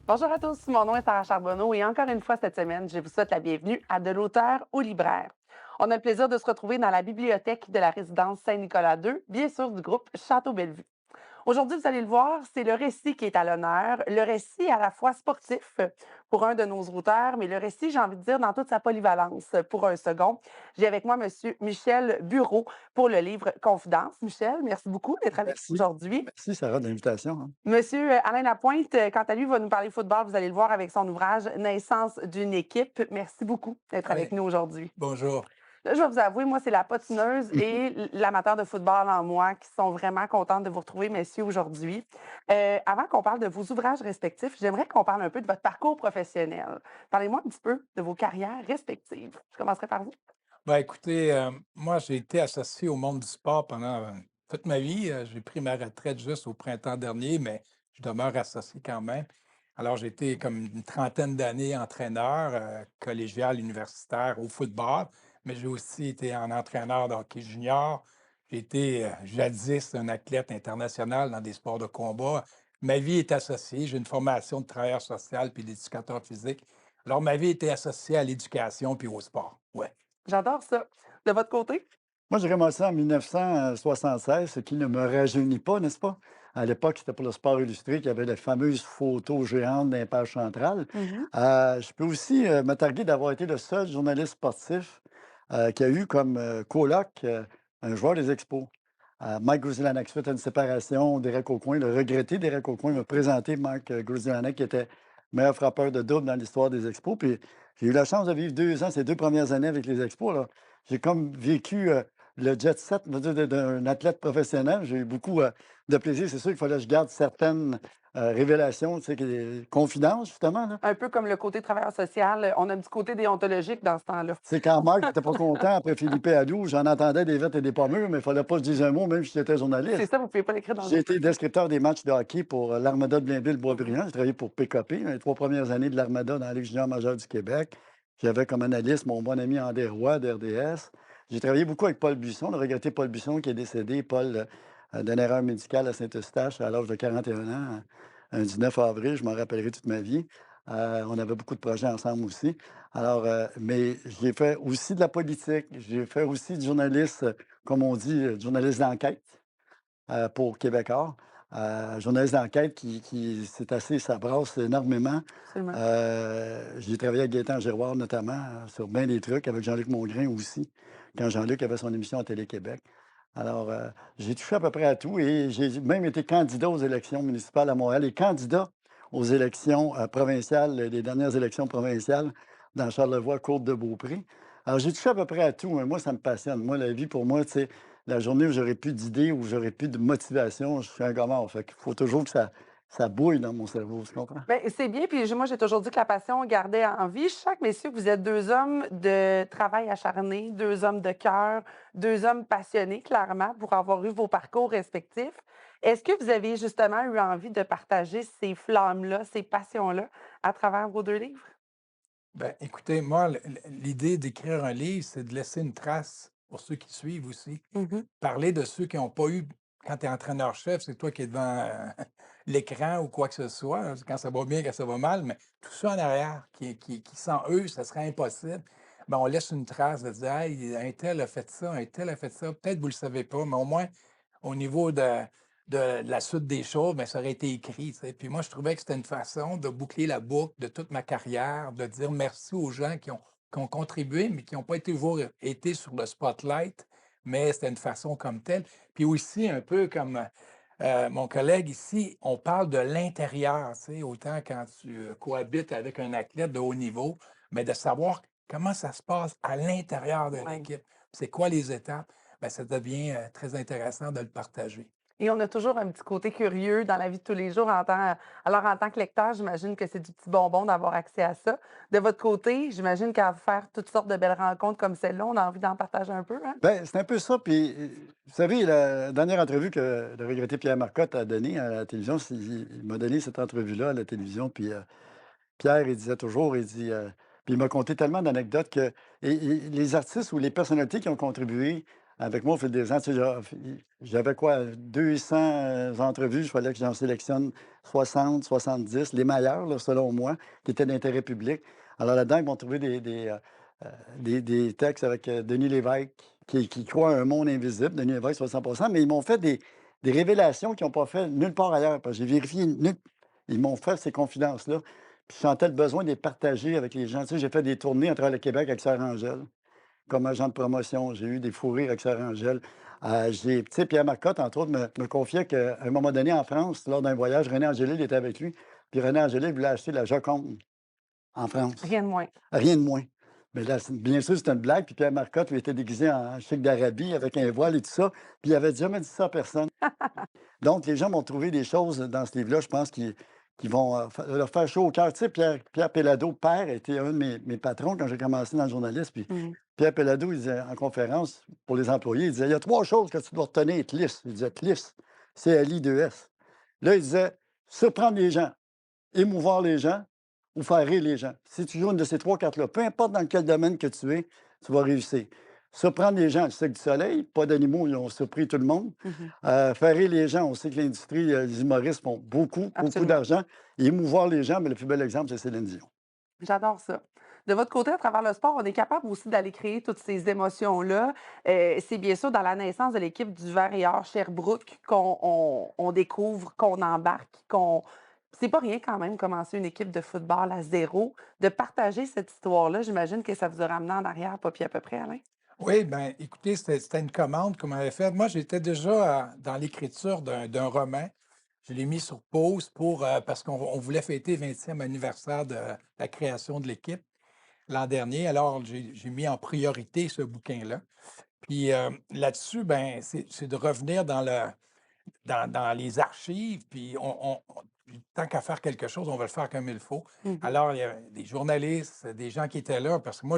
Bonjour à tous, mon nom est Sarah Charbonneau et encore une fois cette semaine, je vous souhaite la bienvenue à De l'auteur au libraire. On a le plaisir de se retrouver dans la bibliothèque de la résidence Saint-Nicolas II, bien sûr du groupe Château-Bellevue. Aujourd'hui, vous allez le voir, c'est le récit qui est à l'honneur, le récit à la fois sportif pour un de nos auteurs, mais le récit, j'ai envie de dire, dans toute sa polyvalence pour un second. J'ai avec moi Monsieur Michel Bureau pour le livre Confidence. Michel, merci beaucoup d'être avec nous Merci. aujourd'hui. Merci Sarah de l'invitation, hein. Monsieur Alain Lapointe, quant à lui, va nous parler football. Vous allez le voir avec son ouvrage Naissance d'une équipe. Merci beaucoup d'être avec Oui, nous aujourd'hui. bonjour. Là, je vais vous avouer, moi, c'est la patineuse et l'amateur de football en moi qui sont vraiment contentes de vous retrouver, messieurs, aujourd'hui. Avant qu'on parle de vos ouvrages respectifs, j'aimerais qu'on parle un peu de votre parcours professionnel. Parlez-moi un petit peu de vos carrières respectives. Je commencerai par vous. Ben, écoutez, moi, j'ai été associé au monde du sport pendant toute ma vie. J'ai pris ma retraite juste au printemps dernier, mais je demeure associé quand même. Alors, j'ai été comme une trentaine d'années entraîneur collégial, universitaire au football, mais j'ai aussi été en entraîneur de hockey junior. J'ai été jadis un athlète international dans des sports de combat. Ma vie est associée. J'ai une formation de travailleur social puis d'éducateur physique. Alors, ma vie était associée à l'éducation puis au sport. Ouais. J'adore ça. De votre côté? Moi, j'ai commencé en 1976, ce qui ne me rajeunit pas, n'est-ce pas? À l'époque, c'était pour le Sport illustré qu'il y avait les fameuses photos géantes dans les pages centrales. Mhm. Je peux aussi me targuer d'avoir été le seul journaliste sportif qui a eu comme coloc un joueur des Expos. Mike Gruzielanek, suite à une séparation, Derek Aucoin, le regretté Derek Aucoin m'a présenté Mike Gruzielanek, qui était meilleur frappeur de double dans l'histoire des Expos. Puis j'ai eu la chance de vivre 2 ans, ces 2 premières années avec les Expos, là. J'ai comme vécu le jet set, on va dire, d'un athlète professionnel. J'ai eu beaucoup de plaisir. C'est sûr qu'il fallait que je garde certaines révélations, tu sais, confidences, justement, là. Un peu comme le côté travailleur social, on a un petit côté déontologique dans ce temps-là. C'est quand Marc n'était pas content après Philippe Allou, j'en entendais des vertes et des pas mûres, mais il ne fallait pas que je dise un mot, même si j'étais C'est journaliste. ça, vous ne pouvez pas l'écrire dans le J'ai été journal. descripteur des matchs de hockey pour l'Armada de Blainville-Boisbriand. J'ai travaillé pour PKP, les 3 premières années de l'Armada dans la Ligue junior majeure du Québec. J'avais comme analyste mon bon ami André Roy d'RDS. J'ai travaillé beaucoup avec Paul Buisson, le regretté Paul Buisson qui est décédé. Paul, d'une erreur médicale à Saint-Eustache à l'âge de 41 ans, un 19 avril, je m'en rappellerai toute ma vie. On avait beaucoup de projets ensemble aussi. Alors, mais j'ai fait aussi de la politique. J'ai fait aussi du journaliste, comme on dit, journaliste d'enquête pour Québécois. Journaliste d'enquête c'est assez, ça brasse énormément. Absolument. J'ai travaillé avec Gaétan Giroir notamment sur bien des trucs, avec Jean-Luc Mongrain aussi, quand Jean-Luc avait son émission à Télé-Québec. Alors, j'ai touché à peu près à tout et j'ai même été candidat aux élections municipales à Montréal et candidat aux élections provinciales, les dernières élections provinciales dans Charlevoix, Côte-de-Beaupré. Alors, j'ai touché à peu près à tout, mais moi, ça me passionne. Moi, la vie, pour moi, tu sais, la journée où j'aurai plus d'idées, où j'aurai plus de motivation, je suis un gars mort. Fait qu'il faut toujours que ça bouille dans mon cerveau, tu comprends? Ben, c'est bien, puis moi, j'ai toujours dit que la passion gardait en vie. Je sens que, messieurs, vous êtes 2 hommes de travail acharné, 2 hommes de cœur, 2 hommes passionnés, clairement, pour avoir eu vos parcours respectifs. Est-ce que vous avez justement eu envie de partager ces flammes-là, ces passions-là, à travers vos 2 livres? Ben, écoutez, moi, l'idée d'écrire un livre, c'est de laisser une trace pour ceux qui suivent aussi. Mmh. Parler de ceux qui n'ont pas eu, quand tu es entraîneur-chef, c'est toi qui es devant l'écran ou quoi que ce soit, hein, quand ça va bien, quand ça va mal, mais tout ça en arrière, qui sans eux, ça serait impossible. Ben, on laisse une trace de dire, hey, un tel a fait ça, un tel a fait ça. Peut-être vous ne le savez pas, mais au moins, au niveau de la suite des choses, bien, ça aurait été écrit, tu sais. Puis moi, je trouvais que c'était une façon de boucler la boucle de toute ma carrière, de dire merci aux gens qui ont contribué, mais qui n'ont pas toujours été sur le spotlight, mais c'était une façon comme telle. Puis aussi, un peu comme mon collègue ici, on parle de l'intérieur, tu sais, autant quand tu cohabites avec un athlète de haut niveau, mais de savoir comment ça se passe à l'intérieur de Ouais. l'équipe. C'est quoi les étapes? Bien, ça devient très intéressant de le partager. Et on a toujours un petit côté curieux dans la vie de tous les jours alors en tant que lecteur, j'imagine que c'est du petit bonbon d'avoir accès à ça. De votre côté, j'imagine qu'à faire toutes sortes de belles rencontres comme celle-là, on a envie d'en partager un peu, hein? Ben c'est un peu ça. Puis, vous savez, la dernière entrevue que le regretté Pierre Marcotte a donnée à la télévision, il m'a donné cette entrevue-là à la télévision. Puis, Pierre, il disait toujours, il dit, puis il m'a conté tellement d'anecdotes que et les artistes ou les personnalités qui ont contribué avec moi au fil des ans. Tu sais, j'avais quoi, 200 entrevues. Il fallait que j'en sélectionne 60, 70, les meilleures, là, selon moi, qui étaient d'intérêt public. Alors là-dedans, ils m'ont trouvé des textes avec Denis Lévesque, qui croit à un monde invisible. Denis Lévesque, 60%, mais ils m'ont fait des révélations qu'ils n'ont pas fait nulle part ailleurs. Parce que j'ai vérifié, ils m'ont fait ces confidences-là. Puis je sentais le besoin de les partager avec les gens. Tu sais, j'ai fait des tournées à travers le Québec avec Sœur Angèle comme agent de promotion. J'ai eu des fous rires avec Sœur Angèle. Tu sais, Pierre Marcotte, entre autres, me confiait qu'à un moment donné, en France, lors d'un voyage, René Angélil était avec lui. Puis René Angélil voulait acheter la Joconde en France. Rien de moins. Rien de moins. Mais là, bien sûr, c'était une blague. Puis Pierre Marcotte, lui, était déguisé en chic d'Arabie avec un voile et tout ça. Puis il avait jamais dit ça à personne. Donc, les gens m'ont trouvé des choses dans ce livre-là, je pense, qui vont leur faire chaud au cœur. Tu sais, Pierre Pellado, père, était un de mes patrons quand j'ai commencé dans le journalisme. Puis Mhm. Pierre Pellado, il disait en conférence pour les employés, il disait, il y a 3 choses que tu dois retenir, TLIS. Il disait TLIS, C-L-I-2-S. Là, il disait, surprendre les gens, émouvoir les gens ou faire rire les gens. Si tu joues une de ces 3 cartes-là, peu importe dans quel domaine que tu es, tu vas réussir. Surprendre les gens, le cycle du soleil, pas d'animaux, ils ont surpris tout le monde. Mhm. Faire rire les gens, on sait que l'industrie, les humoristes font beaucoup Absolument. d'argent. Et émouvoir les gens, mais le plus bel exemple, c'est Céline Dion. J'adore ça. De votre côté, à travers le sport, on est capable aussi d'aller créer toutes ces émotions-là. C'est bien sûr dans la naissance de l'équipe du Vert et Or Sherbrooke qu'on découvre, qu'on embarque, qu'on. C'est pas rien quand même, commencer une équipe de football à zéro. De partager cette histoire-là, j'imagine que ça vous a ramené en arrière, pas puis à peu près, Alain? Oui, bien, écoutez, c'était une commande qu'on m'avait faite. Moi, j'étais déjà dans l'écriture d'un roman. Je l'ai mis sur pause parce qu'on voulait fêter le 20e anniversaire de la création de l'équipe l'an dernier. Alors, j'ai mis en priorité ce bouquin-là. Puis là-dessus, ben, c'est de revenir dans les archives, puis puis tant qu'à faire quelque chose, on va le faire comme il faut. Mhm. Alors, il y a des journalistes, des gens qui étaient là, parce que moi,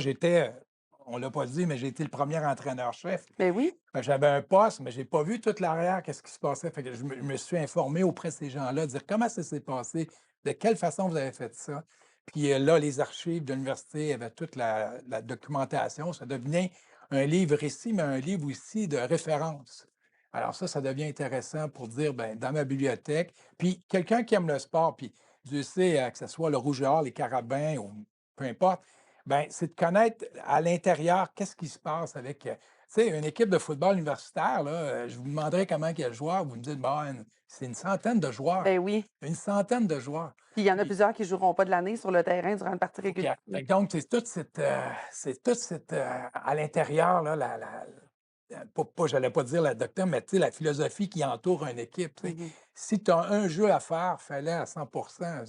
on ne l'a pas dit, mais j'ai été le premier entraîneur-chef. Ben oui, J'avais un poste, mais je n'ai pas vu toute l'arrière, qu'est-ce qui se passait. Fait que je me suis informé auprès de ces gens-là, dire comment ça s'est passé, de quelle façon vous avez fait ça. Puis là, les archives de l'université avaient toute la documentation. Ça devenait un livre récit, mais un livre aussi de référence. Alors ça devient intéressant pour dire, ben, dans ma bibliothèque, puis quelqu'un qui aime le sport, puis Dieu sait que ce soit le Rouge et Or, les Carabins ou peu importe, ben, c'est de connaître à l'intérieur qu'est-ce qui se passe avec, tu sais, une équipe de football universitaire, là, je vous demanderais comment il y a de joueurs, vous me dites, bon, c'est une centaine de joueurs, ben oui. une centaine de joueurs. Puis il y en a Puis, plusieurs qui ne joueront pas de l'année sur le terrain durant une partie faut qu'il y régulière. ait- fait que donc, c'est toute cette, à l'intérieur, là, j'allais pas dire la doctrine, mais tu sais, la philosophie qui entoure une équipe. Tu sais. Mhm. Si tu as un jeu à faire, fais-le à 100.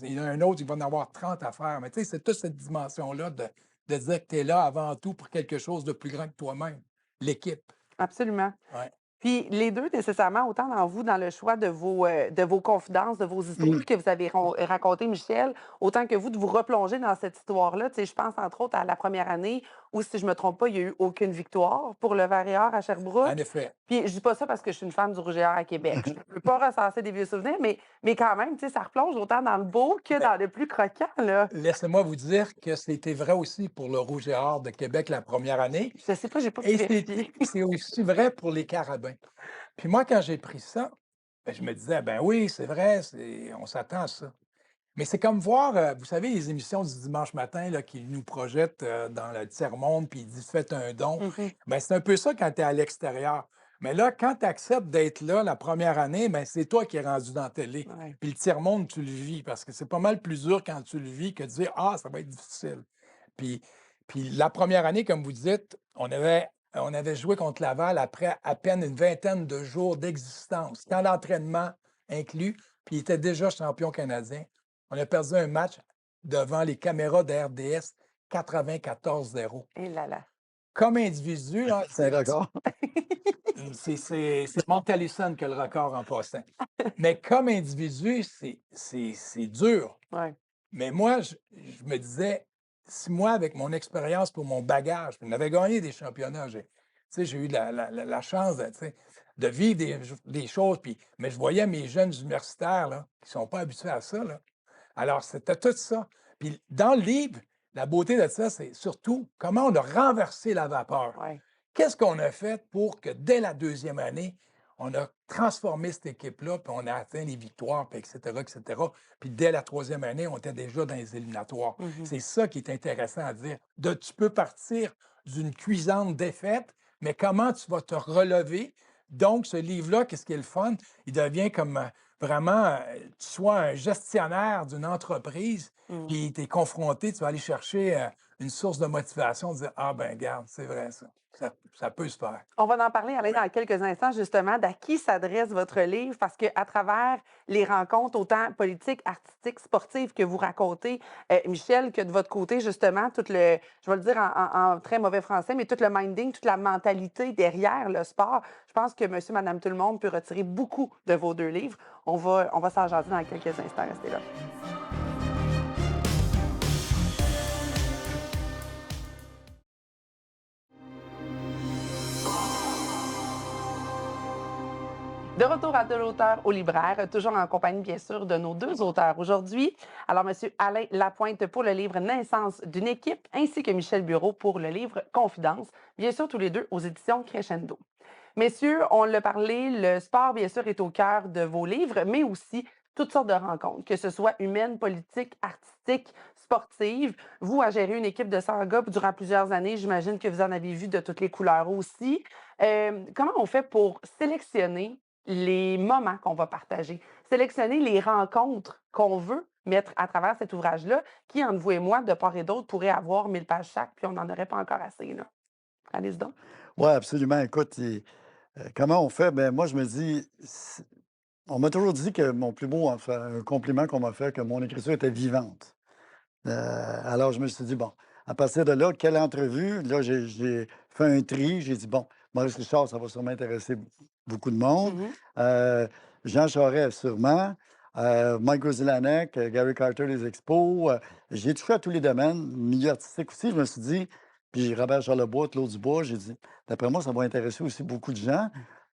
Il y en a un autre, il va en avoir 30 à faire. Mais tu sais, c'est toute cette dimension-là de dire que tu es là avant tout pour quelque chose de plus grand que toi-même, l'équipe. Absolument. Ouais. Puis les 2 nécessairement, autant dans vous, dans le choix de vos confidences, de vos histoires que vous avez racontées, Michel, autant que vous, de vous replonger dans cette histoire-là. Tu sais, je pense entre autres à la première année où, si je me trompe pas, il n'y a eu aucune victoire pour le Vert et Or à En Sherbrooke. effet. Puis je dis pas ça parce que je suis une fan du Rouge et Or à Québec. Je ne peux pas recenser des vieux souvenirs, mais quand même, tu sais, ça replonge autant dans le beau que Ben, dans le plus croquant, là. laissez-moi vous dire que c'était vrai aussi pour le Rouge et Or de Québec la première année. Je sais pas, j'ai pas pu Et vérifier. c'est aussi vrai pour les Carabins. Puis moi, quand j'ai pris ça, ben, je me disais, ben oui, c'est vrai, on s'attend à ça. Mais c'est comme voir, vous savez, les émissions du dimanche matin là, qui nous projettent dans le tiers-monde, puis ils disent faites un don. Mhm. Ben, c'est un peu ça quand tu es à l'extérieur. Mais là, quand tu acceptes d'être là la première année, ben, c'est toi qui es rendu dans la télé. Ouais. Puis le tiers-monde, tu le vis, parce que c'est pas mal plus dur quand tu le vis que de dire ah, ça va être difficile. Puis, puis la première année, comme vous dites, on avait joué contre Laval après à peine une vingtaine de jours d'existence, quand l'entraînement inclus, puis il était déjà champion canadien. On a perdu un match devant les caméras de RDS 94-0. Et là là. Comme individu, là, C'est un record. c'est Monk Allison qui a le record en passant. Mais comme individu, c'est dur. Ouais. Mais moi, je me disais, si moi, avec mon expérience pour mon bagage, on avait gagné des championnats, tu sais, j'ai eu la chance tu sais, de vivre des choses, mais je voyais mes jeunes universitaires là, qui ne sont pas habitués à ça. Là. Alors, c'était tout ça. Puis dans le livre, la beauté de ça, c'est surtout comment on a renversé la vapeur. Ouais. Qu'est-ce qu'on a fait pour que dès la deuxième année, on a transformé cette équipe-là, puis on a atteint les victoires, puis et cetera. Puis dès la troisième année, on était déjà dans les éliminatoires. Mhm. C'est ça qui est intéressant à dire. Tu peux partir d'une cuisante défaite, mais comment tu vas te relever? Donc, ce livre-là, qu'est-ce qui est le fun? Il devient comme vraiment, tu sois un gestionnaire d'une entreprise, Mm. puis tu es confronté, tu vas aller chercher une source de motivation, dire, ah ben, regarde, c'est vrai ça. Ça peut se faire. On va en parler, Alain, dans quelques instants, justement, d'à qui s'adresse votre livre, parce qu'à travers les rencontres, autant politiques, artistiques, sportives que vous racontez, Michel, que de votre côté, justement, tout le, je vais le dire en très mauvais français, mais tout le minding, toute la mentalité derrière le sport, je pense que monsieur, madame, tout le monde peut retirer beaucoup de vos deux livres. On va s'en jaser dans quelques instants. Restez là. De retour à De l'auteur au libraire, toujours en compagnie, bien sûr, de nos deux auteurs aujourd'hui. Alors, M. Alain Lapointe pour le livre Naissance d'une équipe, ainsi que Michel Bureau pour le livre Confidence, bien sûr, tous les deux aux éditions Crescendo. Messieurs, on l'a parlé, le sport, bien sûr, est au cœur de vos livres, mais aussi toutes sortes de rencontres, que ce soit humaines, politiques, artistiques, sportives. Vous, à gérer une équipe de 100 gars durant plusieurs années, j'imagine que vous en avez vu de toutes les couleurs aussi. Comment on fait pour sélectionner les moments qu'on va partager, sélectionner les rencontres qu'on veut mettre à travers cet ouvrage-là, qui, entre vous et moi, de part et d'autre, pourrait avoir 1000 pages chaque, puis on n'en aurait pas encore assez, là. Allez-y donc. Oui, absolument. Écoute, comment on fait? Ben moi, je me dis, on m'a toujours dit que mon plus beau, enfin, un compliment qu'on m'a fait, que mon écriture était vivante. Alors, je me suis dit, bon, à partir de là, quelle entrevue? Là, j'ai fait un tri. J'ai dit, bon, Maurice Richard, ça va sûrement intéresser beaucoup de monde. Mhm. Euh, Jean Charest, sûrement. Mike Groszilanek, Gary Carter, les expos. J'ai touché à tous les domaines, milieu artistique aussi. Je me suis dit, puis Robert Charlebois, Claude Dubois, j'ai dit, d'après moi, ça va intéresser aussi beaucoup de gens.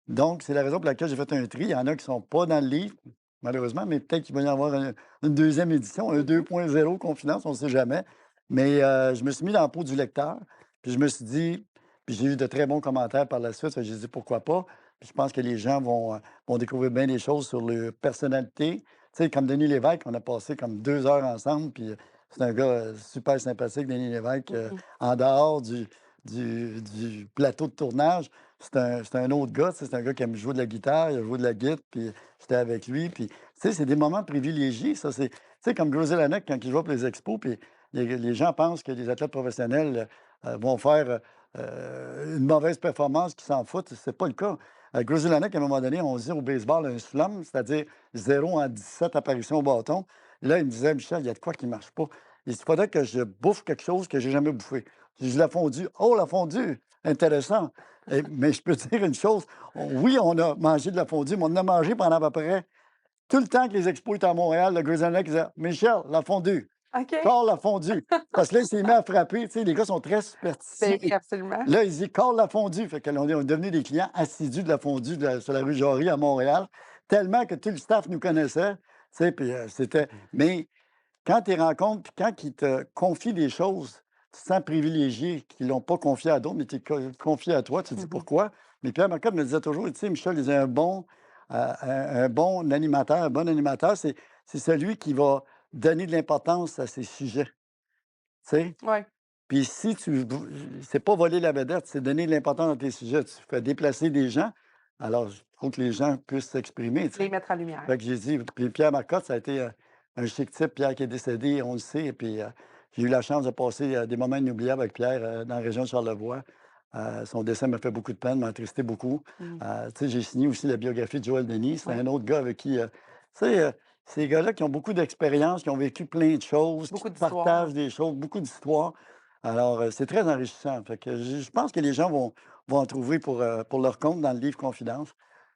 Donc, c'est la raison pour laquelle j'ai fait un tri. Il y en a qui ne sont pas dans le livre, malheureusement, mais peut-être qu'il va y avoir une deuxième édition, un 2.0 Confidence, on ne sait jamais. Mais je me suis mis dans la peau du lecteur, puis je me suis dit, puis j'ai eu de très bons commentaires par la suite, fait que j'ai dit pourquoi pas. Puis je pense que les gens vont découvrir bien des choses sur leur personnalité. Tu sais, comme Denis Lévesque, on a passé comme 2 heures ensemble, puis c'est un gars super sympathique, Denis Lévesque, Mhm. en dehors du plateau de tournage. C'est un autre gars, tu sais, c'est un gars qui aime jouer de la guitare, il a joué de la guitare, puis j'étais avec lui. Puis, tu sais, c'est des moments privilégiés, ça. Tu sais, comme Groszilanek, quand il joue pour les expos, puis les gens pensent que les athlètes professionnels vont faire une mauvaise performance, qu'ils s'en foutent. C'est pas le cas. Groszilanek, à un moment donné, on dit au baseball un slum, c'est-à-dire 0 en 17 apparitions au bâton. Là, il me disait, Michel, il y a de quoi qui ne marche pas. Il faudrait que je bouffe quelque chose que j'ai jamais bouffé. Je la fondue. Oh, la fondue! Intéressant. Mais je peux te dire une chose. Oui, on a mangé de la fondue, mais on en a mangé pendant à peu près tout le temps que les expos étaient à Montréal. Le Groszilanek disait, Michel, la fondue. OK. Carl la fondue. Parce que là, il s'est mis à frapper. Tu sais, les gars sont très Ben superstitieux. oui, absolument. Là, il dit Carl la fondue. Fait qu'on est devenu des clients assidus de la fondue sur la rue Jory à Montréal, tellement que tout le staff nous connaissait. Tu sais, puis c'était. Mais quand tu les rencontres, puis quand ils te confient des choses, tu te sens privilégié, qu'ils ne l'ont pas confié à d'autres, mais tu confié à toi, tu te dis Mhm. pourquoi. Mais Pierre Marcotte me disait toujours, tu sais, Michel, il disait un bon animateur, c'est celui qui va donner de l'importance à ses sujets. Tu sais? Ouais. Puis si c'est pas voler la vedette, c'est donner de l'importance à tes sujets. Tu fais déplacer des gens, alors il faut que les gens puissent s'exprimer, tu Les sais. mettre en lumière. Fait que j'ai dit, puis Pierre Marcotte, ça a été un chic type, Pierre qui est décédé, on le sait. Et puis j'ai eu la chance de passer des moments inoubliables avec Pierre dans la région de Charlevoix. Son décès m'a fait beaucoup de peine, m'a attristé beaucoup. Mhm. Tu sais, j'ai signé aussi la biographie de Joël Denis. C'est Ouais. un autre gars avec qui. Tu sais, ces gars-là qui ont beaucoup d'expérience, qui ont vécu plein de choses, qui Beaucoup te d'histoires. partagent des choses, beaucoup d'histoires. Alors, c'est très enrichissant. Fait que je pense que les gens vont en trouver pour leur compte dans le livre Confidence,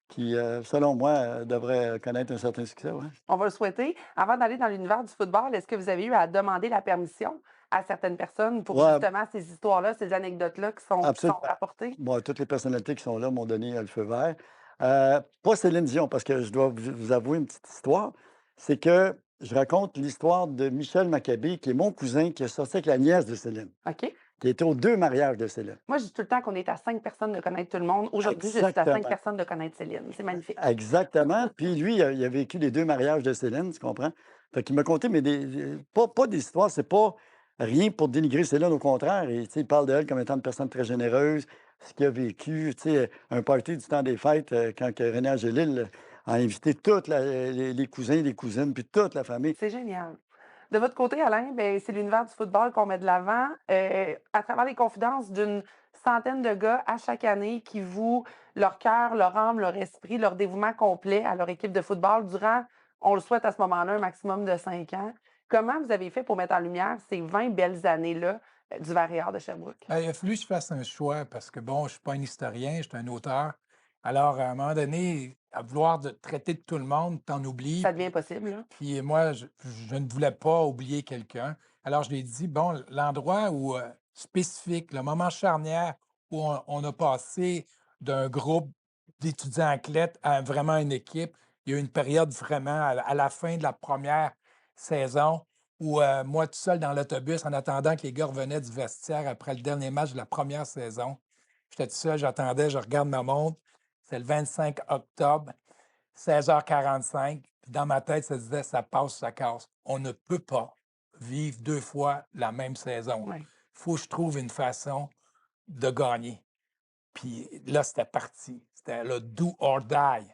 qui, selon moi, devrait connaître un certain succès. Ouais. On va le souhaiter. Avant d'aller dans l'univers du football, est-ce que vous avez eu à demander la permission à certaines personnes pour Ouais, justement ces histoires-là, ces anecdotes-là qui sont absolument. rapportées? Bon, toutes les personnalités qui sont là m'ont donné le feu vert. Pas Céline Dion, parce que je dois vous avouer une petite histoire. C'est que je raconte l'histoire de Michel Maccabé, qui est mon cousin, qui est sorti avec la nièce de Céline. OK. qui a été aux 2 mariages de Céline. Moi, je dis tout le temps qu'on est à 5 personnes de connaître tout le monde. Aujourd'hui, je suis à 5 Exactement. personnes de connaître Céline. C'est magnifique. Exactement. Puis lui, il a vécu les 2 mariages de Céline, tu comprends? Fait qu'il m'a conté, mais pas des histoires, c'est pas rien pour dénigrer Céline, au contraire. Et, tu sais, il parle d'elle comme étant une personne très généreuse, ce qu'il a vécu, tu sais, un party du temps des fêtes, quand que René Angélil a invité tous les cousins, les cousines, puis toute la famille. C'est génial. De votre côté, Alain, ben, c'est l'univers du football qu'on met de l'avant à travers les confidences d'une centaine de gars à chaque année qui vouent leur cœur, leur âme, leur esprit, leur dévouement complet à leur équipe de football durant, on le souhaite à ce moment-là, un maximum de 5 ans. Comment vous avez fait pour mettre en lumière ces 20 belles années-là du Varéor de Sherbrooke? Ben, il a fallu que je fasse un choix parce que, bon, je suis pas un historien, je suis un auteur. Alors, à un moment donné, à vouloir traiter de tout le monde, t'en oublies. Ça devient possible, là? Puis moi, je ne voulais pas oublier quelqu'un. Alors, je lui ai dit, bon, l'endroit où spécifique, le moment charnière où on a passé d'un groupe d'étudiants athlètes à vraiment une équipe, il y a eu une période vraiment à la fin de la première saison où moi, tout seul dans l'autobus, en attendant que les gars revenaient du vestiaire après le dernier match de la première saison, j'étais tout seul, j'attendais, je regarde ma montre, c'est le 25 octobre. 16h45, puis dans ma tête, ça disait ça passe, ça casse. On ne peut pas vivre 2 fois la même saison. Il Oui. faut que je trouve une façon de gagner. Puis là, c'était parti. C'était le do or die.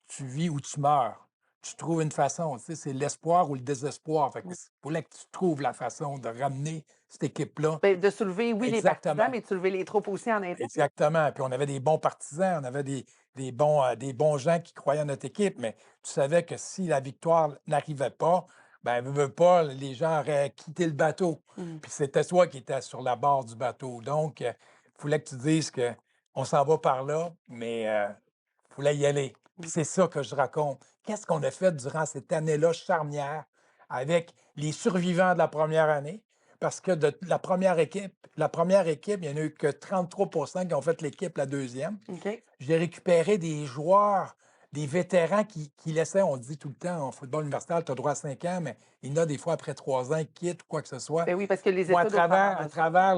Tu vis ou tu meurs. Tu trouves une façon. Tu sais, c'est l'espoir ou le désespoir. Fait que fallait que tu trouves la façon de ramener cette équipe-là. Ben, de soulever, oui, les partisans, Exactement. mais de soulever les troupes aussi en interne. Exactement. Puis on avait des bons partisans, on avait des bons gens qui croyaient en notre équipe, mais tu savais que si la victoire n'arrivait pas, ben veux pas, les gens auraient quitté le bateau. Mm. Puis c'était toi qui étais sur la barre du bateau. Donc, il fallait que tu dises que on s'en va par là, mais il fallait y aller. Puis c'est ça que je raconte. Qu'est-ce qu'on a fait durant cette année-là charnière avec les survivants de la première année? Parce que de la première équipe, il n'y en a eu que 33 qui ont fait l'équipe la deuxième. OK. J'ai récupéré des joueurs, des vétérans qui laissaient, on dit tout le temps, en football universitaire, tu as droit à 5 ans, mais il y en a des fois après 3 ans, ils quittent ou quoi que ce soit. Ben oui, parce que les Moi, études au travers à de ça. travers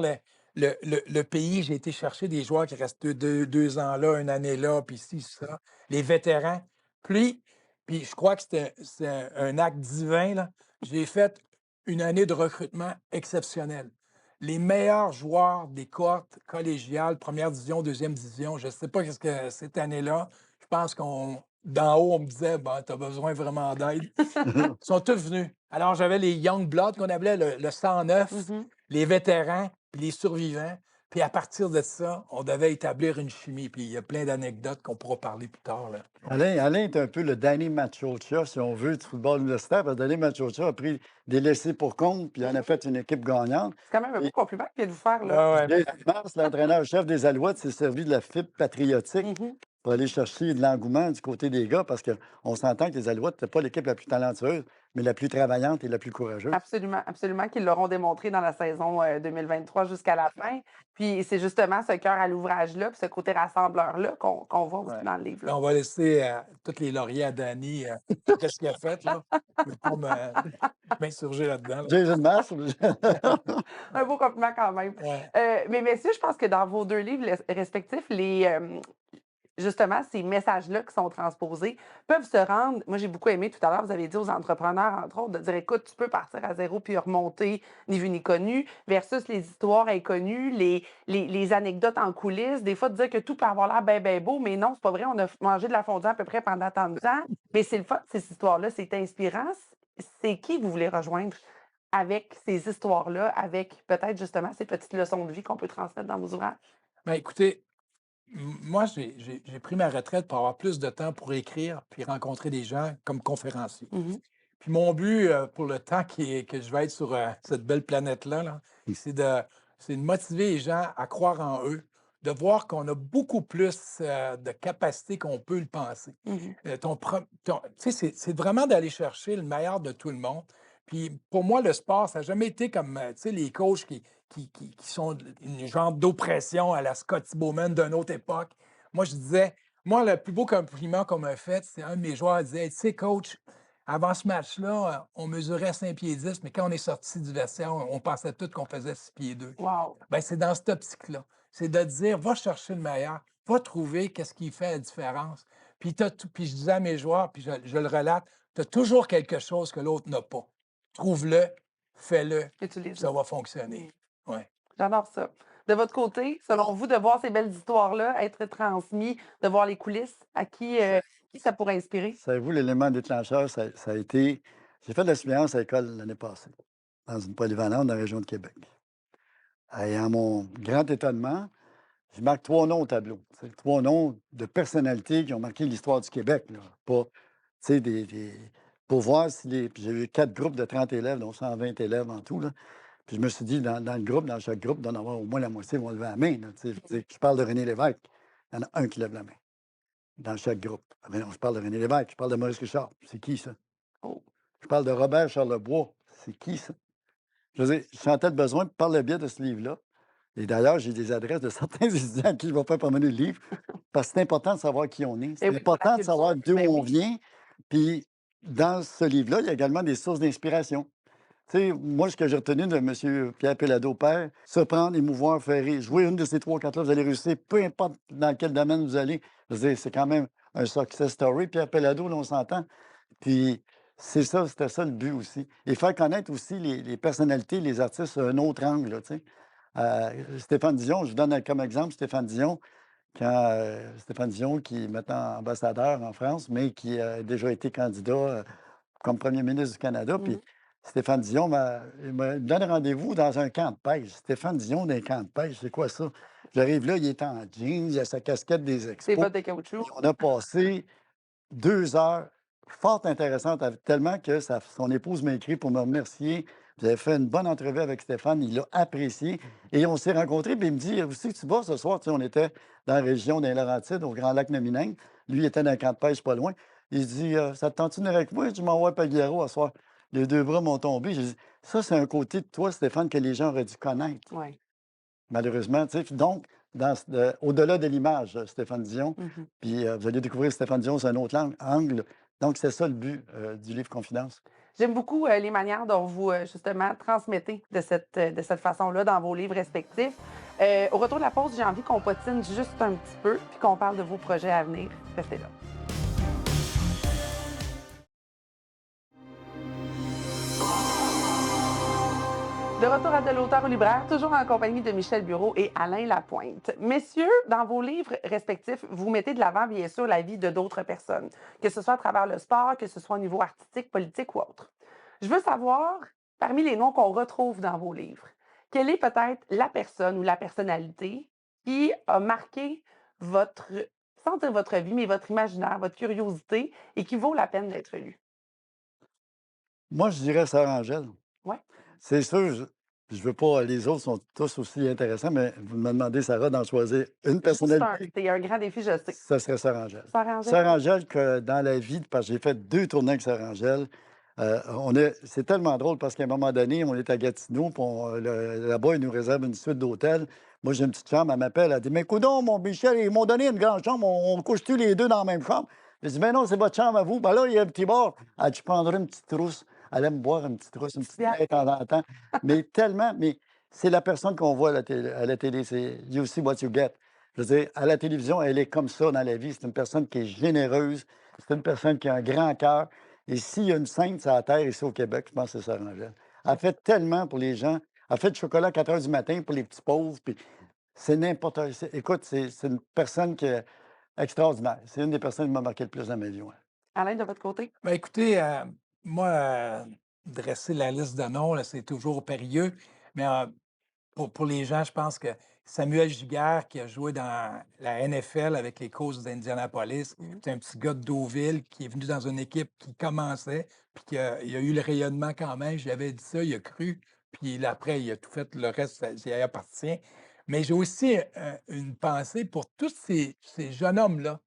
le pays, j'ai été chercher des joueurs qui restent 2 ans là, une année là, puis ci, ça. Les vétérans. Puis je crois que c'est un acte divin, là. J'ai fait une année de recrutement exceptionnelle. Les meilleurs joueurs des cohortes collégiales, première division, deuxième division, je ne sais pas qu'est-ce que cette année-là, je pense d'en haut, on me disait, ben, tu as besoin vraiment d'aide. Ils sont tous venus. Alors, j'avais les Young Blood qu'on appelait le 109, Mhm. les vétérans, puis les survivants. Puis à partir de ça, on devait établir une chimie. Puis il y a plein d'anecdotes qu'on pourra parler plus tard, là. Alain est un peu le Danny Machocha, si on veut, du football universitaire, parce que Danny Machocha a pris des laissés pour compte, puis il en a fait une équipe gagnante. C'est quand même un beau Et compliment qu'il vient de vous faire, là. Ouais, ouais. Jason Mars, l'entraîneur-chef des Alouettes, s'est servi de la fibre patriotique Mhm. pour aller chercher de l'engouement du côté des gars, parce qu'on s'entend que les Alouettes n'étaient pas l'équipe la plus talentueuse, mais la plus travaillante et la plus courageuse. Absolument, absolument, qu'ils l'auront démontré dans la saison 2023 jusqu'à la fin. Puis c'est justement ce cœur à l'ouvrage-là, puis ce côté rassembleur-là qu'on voit aussi Ouais. dans le livre. Là, Là. on va laisser tous les lauriers à Danny. Qu'est-ce qu'il a fait, là? Je ne veux pas m'insurger là-dedans, là. Jason Mars, Un beau compliment quand même. Ouais. Mais messieurs, je pense que dans vos 2 livres respectifs, justement, ces messages-là qui sont transposés peuvent se rendre. Moi, j'ai beaucoup aimé tout à l'heure, vous avez dit aux entrepreneurs, entre autres, de dire écoute, tu peux partir à zéro puis remonter ni vu ni connu, versus les histoires inconnues, les anecdotes en coulisses. Des fois, de dire que tout peut avoir l'air bien, bien beau, mais non, c'est pas vrai. On a mangé de la fondue à peu près pendant tant de temps. Mais c'est le fun, ces histoires-là, c'est inspirant. C'est qui vous voulez rejoindre avec ces histoires-là, avec peut-être justement ces petites leçons de vie qu'on peut transmettre dans vos ouvrages? Ben, écoutez, moi, j'ai pris ma retraite pour avoir plus de temps pour écrire puis rencontrer des gens comme conférencier. Mhm. Puis mon but pour le temps que je vais être sur cette belle planète-là, là, c'est de motiver les gens à croire en eux, de voir qu'on a beaucoup plus de capacité qu'on peut le penser. Mhm. Tu sais, c'est vraiment d'aller chercher le meilleur de tout le monde. Puis pour moi, le sport, ça n'a jamais été comme tu sais, les coachs qui sont une genre d'oppression à la Scotty Bowman d'une autre époque. Moi, je disais, moi, le plus beau compliment qu'on m'a fait, c'est un de mes joueurs qui disait, tu sais, coach, Avant ce match-là, on mesurait 5 pieds 10, mais quand on est sorti du vestiaire, on pensait tous qu'on faisait 6 pieds 2. Wow! Ben, c'est dans cette optique-là. C'est de dire: «Va chercher le meilleur, va trouver qu'est-ce qui fait la différence». Puis je disais à mes joueurs, puis je le relate, tu as toujours quelque chose que l'autre n'a pas. Trouve-le, fais-le, puis Utilise-le. ça va fonctionner. Ouais. J'adore ça. De votre côté, selon vous, de voir ces belles histoires-là être transmises, de voir les coulisses, à qui ça pourrait inspirer? Savez-vous, l'élément déclencheur, ça a été j'ai fait de la surveillance à l'école l'année passée, dans une polyvalente dans la région de Québec. Et à mon grand étonnement, je marque 3 noms au tableau. Tu sais, 3 noms de personnalités qui ont marqué l'histoire du Québec, là. Pas, tu sais, pour voir si les puis j'ai eu 4 groupes de 30 élèves, donc 120 élèves en tout, là. Puis je me suis dit, dans le groupe, dans chaque groupe, il doit y en avoir au moins la moitié vont lever la main, là, tu sais. Je veux dire, je parle de René Lévesque, il y en a un qui lève la main, dans chaque groupe. Ah ben non, je parle de René Lévesque, je parle de Maurice Richard. C'est qui ça? Oh, Je parle de Robert Charlebois. C'est qui ça? Je veux dire, je sentais le besoin, par le biais de ce livre-là. Et d'ailleurs, j'ai des adresses de certains étudiants à qui je vais faire promener le livre, parce que c'est important de savoir qui on est. et C'est oui, pour la important de savoir culture. d'où Ben on oui. vient. Puis, dans ce livre-là, il y a également des sources d'inspiration. Tu sais, moi, ce que j'ai retenu de M. Pierre Péladeau père, surprendre, émouvoir, faire rire. Jouer une de ces trois, quatre-là, vous allez réussir, peu importe dans quel domaine vous allez. Je veux dire, c'est quand même un success story. Pierre Péladeau, là, on s'entend. Puis c'est ça, c'était ça le but aussi. Et faire connaître aussi les personnalités, les artistes, un autre angle, là, tu sais. Stéphane Dion, je vous donne comme exemple Stéphane Dion, quand Stéphane Dion, qui est maintenant ambassadeur en France, mais qui a déjà été candidat comme premier ministre du Canada. Puis Mhm. Stéphane Dion il me donne rendez-vous dans un camp de pêche. Stéphane Dion dans un camp de pêche, c'est quoi ça? J'arrive là, il est en jeans, il a sa casquette des Des expos. bottes de caoutchouc. Puis on a passé 2 heures fort intéressantes, tellement que son épouse m'a écrit pour me remercier. Vous avez fait une bonne entrevue avec Stéphane, il l'a apprécié. Et on s'est rencontrés, puis il me dit: Où c'est que tu vas ce soir? Tu sais, on était dans la région des Laurentides, au Grand Lac Nomineng. Lui, il était dans un camp de pêche pas loin. Il dit: Ça te tente-tu de venir avec moi? Je m'envoie à Pagliaro à soir. Les deux bras m'ont tombé. J'ai dit: Ça, c'est un côté de toi, Stéphane, que les gens auraient dû connaître. Oui. Malheureusement, tu sais, donc, au-delà de l'image, Stéphane Dion, Mhm. puis vous allez découvrir Stéphane Dion c'est un autre angle. Donc, c'est ça le but du livre Confidence. J'aime beaucoup les manières dont vous, justement, transmettez de cette façon-là dans vos livres respectifs. Au retour de la pause, j'ai envie qu'on potine juste un petit peu puis qu'on parle de vos projets à venir. Restez là. De retour à De l'auteur au libraire, toujours en compagnie de Michel Bureau et Alain Lapointe. Messieurs, dans vos livres respectifs, vous mettez de l'avant, bien sûr, la vie de d'autres personnes, que ce soit à travers le sport, que ce soit au niveau artistique, politique ou autre. Je veux savoir, parmi les noms qu'on retrouve dans vos livres, quelle est peut-être la personne ou la personnalité qui a marqué votre, sans dire votre vie, mais votre imaginaire, votre curiosité et qui vaut la peine d'être lue? Moi, je dirais Sœur Angèle. Ouais. C'est sûr, je veux pas, les autres sont tous aussi intéressants, mais vous me demandez, Sarah, d'en choisir une Juste un, personnalité. c'est un grand défi, je sais. Ça serait Sœur Angèle. Sœur Angèle? Sœur Angèle, que dans la vie, parce que j'ai fait 2 tournées avec Sœur Angèle, c'est tellement drôle parce qu'à un moment donné, on est à Gatineau, puis là-bas, ils nous réservent une suite d'hôtel. Moi, j'ai une petite chambre, elle m'appelle, elle dit: Mais coudonc, mon Michel, ils m'ont donné une grande chambre, on couche tous les deux dans la même chambre? Je dis: Mais non, c'est votre chambre à vous. Ben là, il y a un petit bar. Elle dit: Je prendrai une petite trousse. Elle aime boire une petite trousse, une petite bière de temps en temps. Mais tellement, mais c'est la personne qu'on voit à la télé, c'est You see what you get. Je veux dire, à la télévision, elle est comme ça dans la vie. C'est une personne qui est généreuse. C'est une personne qui a un grand cœur. Et s'il y a une sainte sur la terre ici au Québec, je pense que c'est Sœur Angèle. Elle fait tellement pour les gens. Elle fait du chocolat à 4 heures du matin pour les petits pauvres. Puis c'est n'importe quoi. Écoute, c'est une personne qui est extraordinaire. C'est une des personnes qui m'a marqué le plus dans ma vie. Ouais. Alain, de votre côté? Ben, écoutez, moi, dresser la liste de noms, là, c'est toujours périlleux, mais pour les gens, je pense que Samuel Giguère, qui a joué dans la NFL avec les Colts d'Indianapolis, Mmh. c'est un petit gars de Deauville qui est venu dans une équipe qui commençait, puis il a eu le rayonnement quand même. J'avais dit ça, il a cru, puis après, il a tout fait, le reste, ça y appartient. Mais j'ai aussi une pensée pour tous ces jeunes hommes-là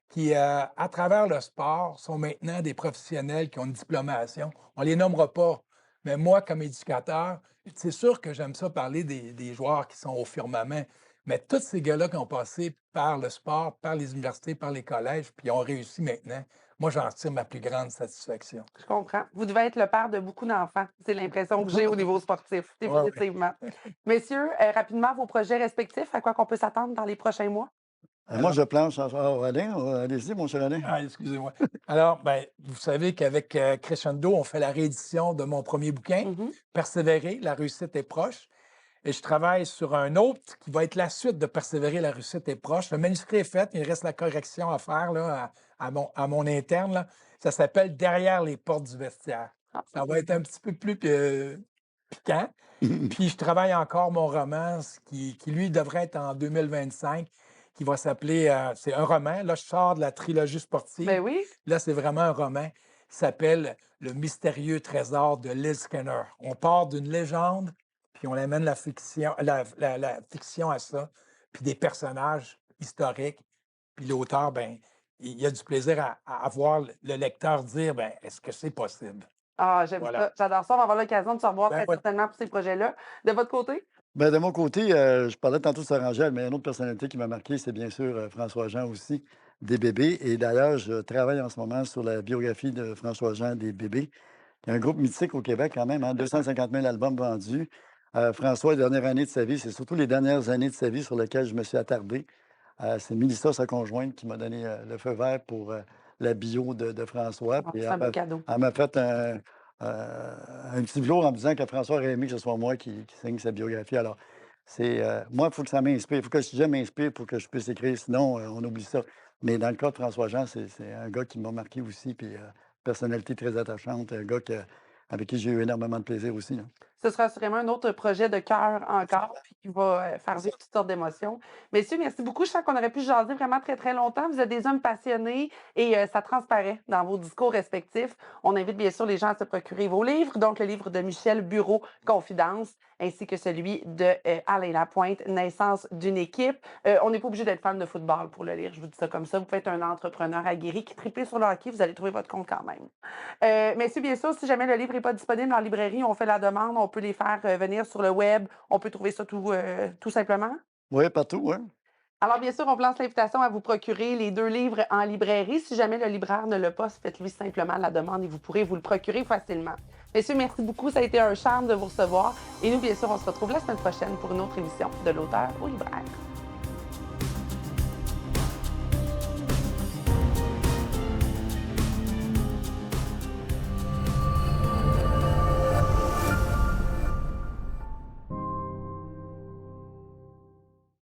qui, à travers le sport, sont maintenant des professionnels qui ont une diplomation. On ne les nommera pas, mais moi, comme éducateur, c'est sûr que j'aime ça parler des joueurs qui sont au firmament. Mais tous ces gars-là qui ont passé par le sport, par les universités, par les collèges, puis ont réussi maintenant, moi, j'en tire ma plus grande satisfaction. Je comprends. Vous devez être le père de beaucoup d'enfants. C'est l'impression que j'ai au niveau sportif, Ouais, ouais. définitivement. Messieurs, rapidement, vos projets respectifs, à quoi qu'on peut s'attendre dans les prochains mois? Moi, Alors, je planche Alain, allez-y, mon cher Alain. excusez-moi. Alors, ben, vous savez qu'avec Crescendo, on fait la réédition de mon premier bouquin, Mhm. Persévérer, la réussite est proche. Et je travaille sur un autre qui va être la suite de Persévérer, la réussite est proche. Le manuscrit est fait, il reste la correction à faire là, à mon interne. Là. Ça s'appelle Derrière les portes du vestiaire. Ah, Ça va être un petit peu plus piquant. Puis je travaille encore mon roman, qui lui devrait être en 2025, qui va s'appeler, c'est un roman. Là, je sors de la trilogie sportive. ben oui. Là, c'est vraiment un roman qui s'appelle Le mystérieux trésor de Liz Skinner. On part d'une légende, puis on amène la fiction à ça, puis des personnages historiques. Puis l'auteur, ben, il a du plaisir à voir le lecteur dire, ben, est-ce que c'est possible? Ah, j'aime Voilà. ça. J'adore ça. On va avoir l'occasion de se revoir Ben très oui. certainement pour ces projets-là. De votre côté? Ben, de mon côté, je parlais tantôt de Sarangel, mais une autre personnalité qui m'a marqué, c'est bien sûr François Jean aussi, des bébés. Et d'ailleurs, je travaille en ce moment sur la biographie de François Jean des bébés. Il y a un groupe mythique au Québec quand même, hein, 250 000 albums vendus. François, les dernières années de sa vie, c'est surtout les dernières années de sa vie sur lesquelles je me suis attardé. C'est Mélissa, sa conjointe, qui m'a donné le feu vert pour la bio de François. Ah, Puis c'est un beau cadeau. elle m'a fait un petit velours en me disant que François aurait aimé que ce soit moi qui signe sa biographie. Alors, moi, il faut que ça m'inspire. Il faut que le sujet m'inspire pour que je puisse écrire. Sinon, on oublie ça. Mais dans le cas de François Jean, c'est un gars qui m'a marqué aussi. Puis, personnalité très attachante. Un gars avec qui j'ai eu énormément de plaisir aussi, là. Ce sera assurément un autre projet de cœur encore, puis qui va faire vivre toutes sortes d'émotions. Messieurs, merci beaucoup. Je sens qu'on aurait pu jaser vraiment très, très longtemps. Vous êtes des hommes passionnés et ça transparaît dans vos discours respectifs. On invite bien sûr les gens à se procurer vos livres, donc le livre de Michel Bureau, Confidence, ainsi que celui de Alain Lapointe, Naissance d'une équipe. On n'est pas obligé d'être fan de football pour le lire, je vous dis ça comme ça. Vous pouvez être un entrepreneur aguerri qui triple sur le hockey, vous allez trouver votre compte quand même. Messieurs, bien sûr, si jamais le livre n'est pas disponible en librairie, on fait la demande, on peut les faire venir sur le web, on peut trouver ça tout simplement. Oui, partout, oui. Alors, bien sûr, on vous lance l'invitation à vous procurer les 2 livres en librairie. Si jamais le libraire ne l'a pas, faites-lui simplement la demande et vous pourrez vous le procurer facilement. Messieurs, merci beaucoup. Ça a été un charme de vous recevoir. Et nous, bien sûr, on se retrouve la semaine prochaine pour une autre émission de l'auteur au libraire.